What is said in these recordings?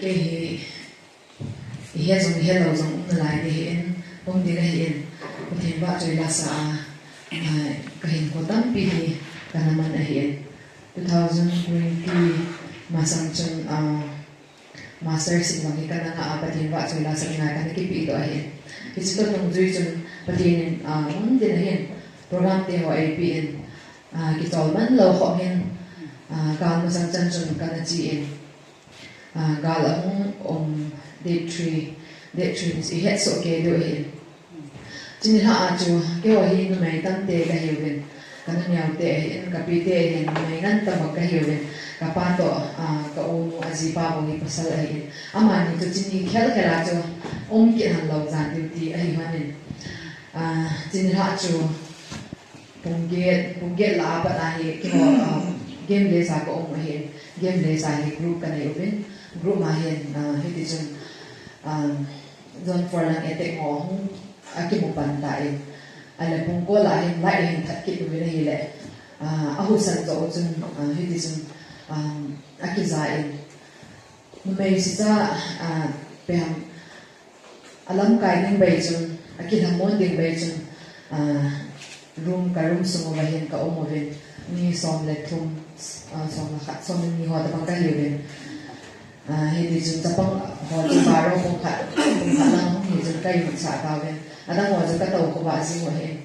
cái hiện dùng hiện lâu dùng lại thì hiện ông đi cái hiện có thể vợ chơi là sa cái hiện có tâm pi thì cái nào mình hiện 2020 mà sang chung master sinh bằng cái năng à bắt hiện vợ chơi là sang ngày cái pi đó hiện thì chỉ có trong duy chung bắt hiện muốn đi hiện program thì họ APN cái tol mình lâu họ hiện gal mà sang chân chung cái này chỉ gal ông date 3 is het so ke do hin chin ha chu ke wa hin mai tam te ka hiwen kan nyau te hin ka pi te hin mai nan ta ma ka hiwen ka pa to ka o aji pa bo ni pasal ai ama ni to chin ni khel khela chu ki han lo zan ti ai hanin chin ha chu pungge la ba na hi ke game le sa ko hin game le sa hi group ka nei open group ma hin hi ti chun zone for lang etek mo aki mo pantai ala pung ko la hin lai hin that ki we hi le ahu san zo chun hi ti chun aki zai me si cha pem alam kai ning bai chun aki hamon ding bai chun room ka room sumo ba hin ka omo ven ni som le thum som la khat som ni ho da bang ka hi ven hindi jun tapang ho di baro kung lang hindi jun kayo sa tawin adang mo jun kataw ko ba si mo hin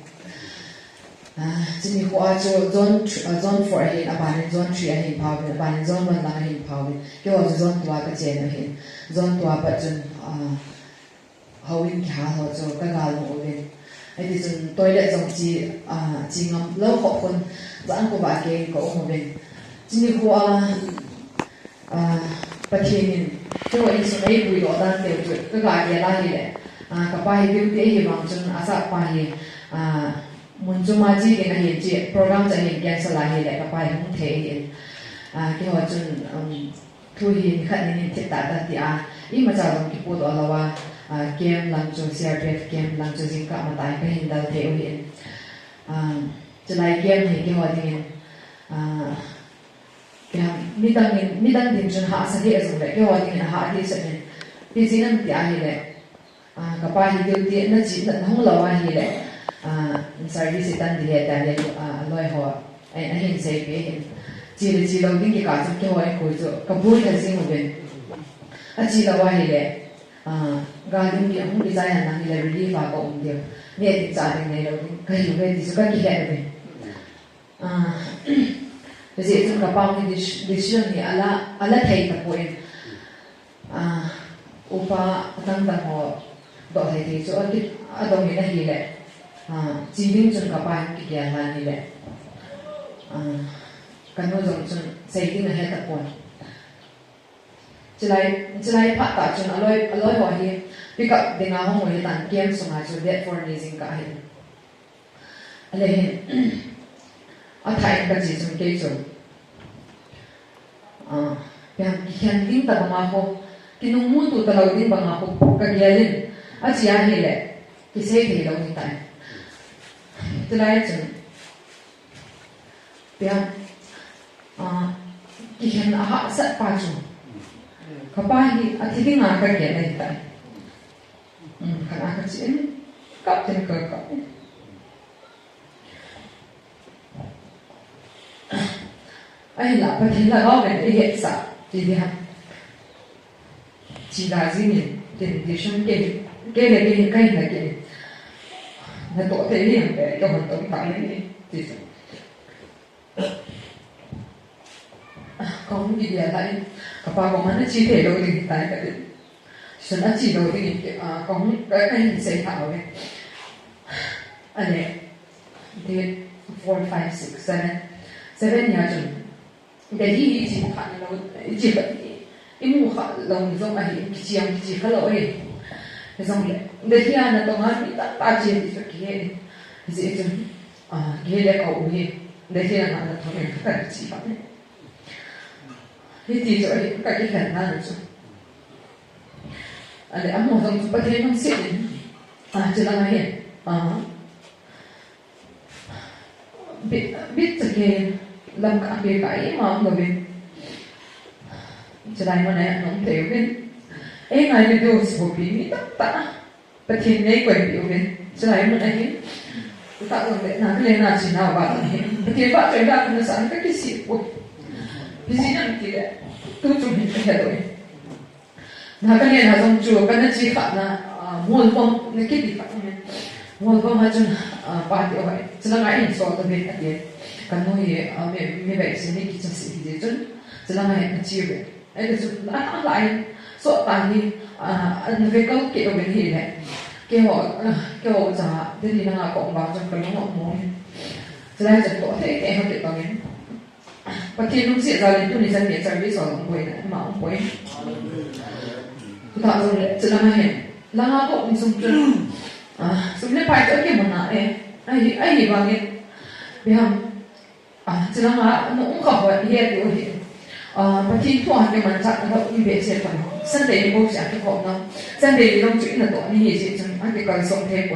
jini ko ajo zone 4 hin abanin zone 3 hin pawin abanin zone 1 lang hin pawin kyo ajo zone 2 ka chen hin zone 2 pa jun hawin kya ho jo kagal mo uwin hindi jun toilet zong ji ngam lo ko kun zaan ko ba ke ko mo uwin jini ko pathianin cho in so nei bui lo dan te chu ka ga ya la hi le ka pa hi te hi wang chun asa pa hi mun chu ma ji ke na hi chi program cha hi cancel la hi le ka pa hi hung the hi ki ho chun thu hi khat ni te ta ta ti i ma cha long ki pu do la wa game lang chu CRPF game lang chu jing ka ma tai ka hin dal the hi chalai game hi ki ho ding midang din chun ha sa he azung le ke wa din ha hi sa ne ti jinam ti a hi le ka pa hi deu ti na ji na hong lawa hi le service tan di he ta le loi ho ai a hin sei pe hin ji lo din ki ka chum ke wa ko jo ka bu ta jing mo ben a ji lawa hi le ga din ki hong design han na hi le relief a ko deu ne ti cha din ne lo ka hi ve ti su ka ki he be jadi itu kapal ni decision ni ala thai ta poin upa tang ho do thai ti so adong ni na hi le jibing chun kapal ki kya la ni le kan no jong chun sei ding na he ta poin chilai phat ta chun aloi ho hi pick up dinga ho hi tan kem so ma chu that for ni jing ka hi ale hin a thai ka ji chun ke chun yang kian din ta ba ho kinung mu tu ta lo din ba ho ka gyalin a chi a hi le ki sei de lo ni tai tlai chun pian ki kian a ha sa pa chu ka pa hi a thi ding a ka ge nei tai kan a ka chi kap ten ka ka ai là phải là có cái hiện sa thì ha chỉ là gì nhỉ thì xong cái này là cái là tổ thể hiện để cho mình tổng tải này thì không gì là lại các bạn có muốn chi thể đâu thì tại cái sự đã chỉ đầu thì có cái hình sẽ thảo này anh này thì 4, 5, 6, 7 nhà chừng để đi chỉ một hạn lâu chỉ vậy im một hạn lâu giống ai chỉ khá lâu ấy giống vậy để khi anh nó nói bị ta chỉ thì cái gì chứ cái để cậu đi để khi anh nó thôi phải chỉ vậy thì rồi cái khả năng rồi để anh một dòng bắt thấy nó xịn chỉ là này biết cái làm cả cái mà người จะได้มาเนี่ยน้องเตียวกันไงเลยดูสบุปีนี่ตั้งประเทศนี้กว่าเดียวกันจะได้มาเนี่ยตั้งตรงนี้นั่นเลยน่าชินเอาบ้านนี้ประเทศบ้านใจได้คนสั่งก็คิดสิบุพี่สินั่นที่เลยตู้จุ่มหินไปเลยนั่นก็เนี่ยนะจงจูกันนั่นจีขัดนะมัวลงนี่คิดดีขัดเนี่ยมัวลงมาจนป่าเดียวไปจะนั่งไอ้สอนตัวเด็กอะไรกันโน้ยไม่แบบสิ่งนี้คิดจะสิ่งที่จนจะนั่งไอ้จีบไอ้เด็กอะไรสอนตาที่อันนี้ก็เกี่ยวกับที่เนี่ยเกี่ยวจะเดี๋ยวนี้นั่งกองบ้านจนกระโดดมองจะได้จะตัวเท่เขาเด็กตอนนี้ประเทศนู้นเสียใจเลยทุนนี้จะเนี่ยจะวิสอนลงไปนะมาลงไปถ้าเราจะนั่งเห็นแล้วก็มีสมดุลสมดุลไปจะเกี่ยวมันอะไรไอ้บางอย่างเดี๋ยวจะนั่งน้องเขาบอกเฮียเดี๋ยวเห็นประเทศทั่วไปมันจะเราอีเบสเสร็จแล้วสันเดย์บอกจะที่เขาเนาะสันเดย์ต้องจุดนั้นตัวนี้เห็นจนอันที่การส่งเทปไป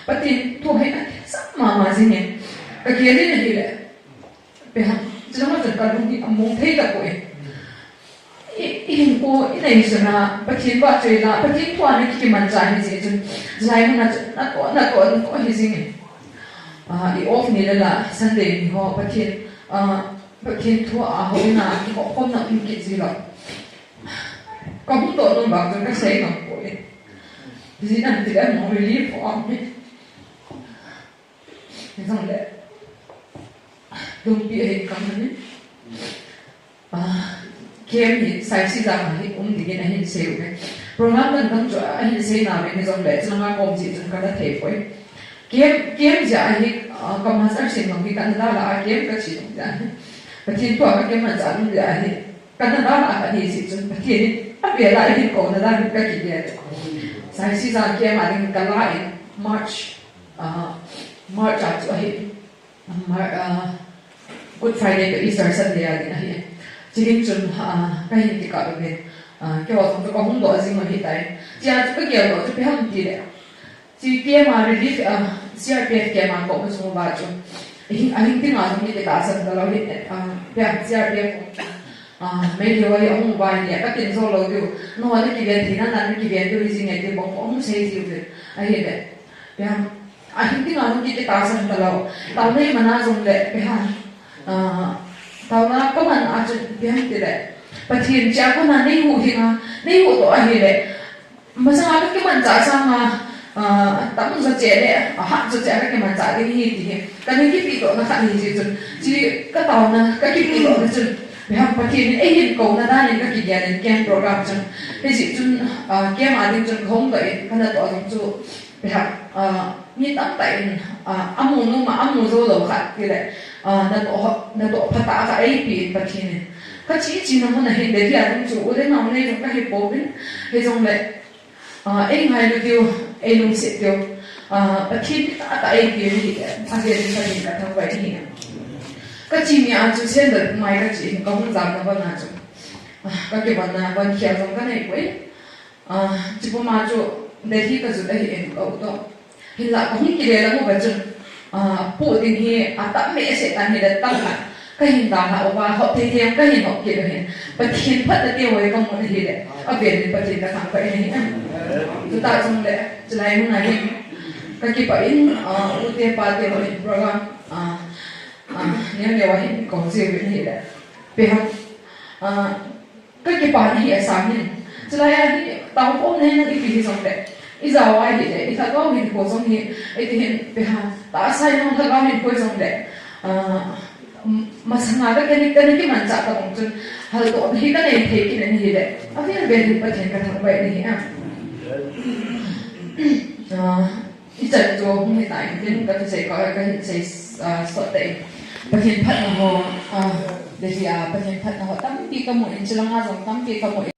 ประเทศทั่วไปสักมาสิเนี่ยก็เกี่ยวนี่นี่แหละไปหาจะต้องมาจัดการตรงที่มองเทปกับไปอีกกูอีไหนสินะประเทศว่าใจละประเทศทั่วนี่คิดมันใจเห็นจนใจมันน่าตัวก็เห็นสิเนี่ยอีออฟนี่แหละสันเดย์นี่เขาประเทศทั่วเขาหน้าที่เขาคนนั้นมีกิจสิละก็มุ่งตัวลงบางจนก็เสียงไปที่นั่นที่ได้มองรีบฟ้องนี่นั่นแหละดูปีเห็นคำนี้เขียนนี่ใส่สีดำให้ดีนะเห็นเสียวเนี่ยโปรแกรมนั้นต้องจ่ายเห็นเสียงอะไรนี่จงเลยจะนั่งกอมจีจนก็ได้เทปไปเขียนจะให้กำลังสร้างสิ่งของที่กันได้ละเขียนก็สิ่งนั้นประเทศทั่วไปเขียนมันจะรู้ได้กันได้ละอันนี้สิจนประเทศเวลาที่ก่อนได้ไม่ก็กี่เดือนใส่สีดำเขียนมาถึงกันละMarch อาจจะให้Good Friday กับ Easter Sunday อะไรนะเนี่ยจริงจนก็เห็นที่ก่อนเลยแกว่าผมจะก็มุ่งตัวจริงมาที่ไหนจีอาจจะเกี่ยวกับจะไปทำที่เลยจีเกี่ยมา relief CRPF เกี่ยมาก็ไม่สมบูรณ์จนอันนี้ที่มาตรงนี้จะการสั่งเราเห็นแบบ CRPF ไม่เดียวไอ้องค์บายเนี่ยก็ติดโซ่เราอยู่โน้ตนี่กี่เดือนที่นั่นกี่เดือนดูจริงไงที่บอกองค์เสียชีวิตไอ้เห็นแบบอันนี้ที่มาตรงนี้จะการสั่งเราตอนนี้มันน่าสนใจไปหาตอนนั้นก็มันอาจจะเปลี่ยนไปเลยประเทศเจ้าก็นั่นในหูที่มาในหูตัวอะไรเลยมาสังเกตก็มันจ่ายสังมาตั้งใจเลยหัดใจก็มันจ่ายได้ที่ที่แต่ในที่ปีตัวนั้นขัดที่จนที่ก็ตอนนั้นก็ที่ปีตัวนั้นจนแบบประเทศนี้เห็นกูนั่นได้ยังก็กินยาเกมโปรแกรมจนเป็นสิ่งจนเกมอะไรจนคงเลยขนาดตัวจนจู่แบบมีตั้งแต่อามูนุ่มอามูโซ่เราขัดที่เลยนั่นตัวพัฒนาจากไอ้ปีประเทศนี้ก็ชี้น้ำมันเห็นเด็กที่อาจจะจู่ได้น้ำเนี่ยจงก็เห็นโป๊ะเป็นจงเลยเอ็งไงดูเดียวเอ็งลงเสียเดียวประเทศนี้แต่ไอ้ปีนี้อาจจะเป็นประเทศการทำไว้ที่นี่ก็ชี้มีอาจจะเช่นเดิมไม่ก็ชี้ก็คงจำนะว่าน่าจะก็เก็บวันนั้นวันเขียวจงก็ไหนไปจีบมาจู่เด็กที่ก็จะได้เห็นเอาตัวเห็นละก็คงกิเลสแล้วก็จนพูดถึงที่ตั้งไม่เสร็จอันนี้ได้ตั้งหลักก็เห็นตาค่ะว่าเขาเทียมก็เห็นเขาเกี่ยวเห็นประเทศพัฒนาเดียวไว้ก็หมดทีเลยเอาเปลี่ยนเป็นประเทศกระถางไปนี่จุดตาจงเลยจะไล่มึงไหนก็คิดว่าอุตภาเดียวเห็นโปรแกรมเนี่ยเดี๋ยวเห็นของเสียเป็นเหตุเลยไปครับก็คิดว่าที่สามนี่จะไล่ที่ตามพวกนี้นั่นอีกปีที่สองเลยอีสาวไอ้เด็กอีสาวก็เห็นโพสต์นี้ไอ้ที่เห็นไปหาตาใส่น้องเธอก็เห็นโพสต์เลยมาสังหารกันนี่ที่มันจับตรงจนหาตัวที่ก็เลยเทกินนี่เลยเอาที่เราเป็นประเทศกันทั้งไปนี่ที่จะโจมให้ตายเป็นก็จะใช้ก็ใช้สดเต็มประเทศพัฒนาเดี๋ยวประเทศพัฒนาตั้งปีกระหม่อมจะลงมาส่งตั้งปีกระหม่อม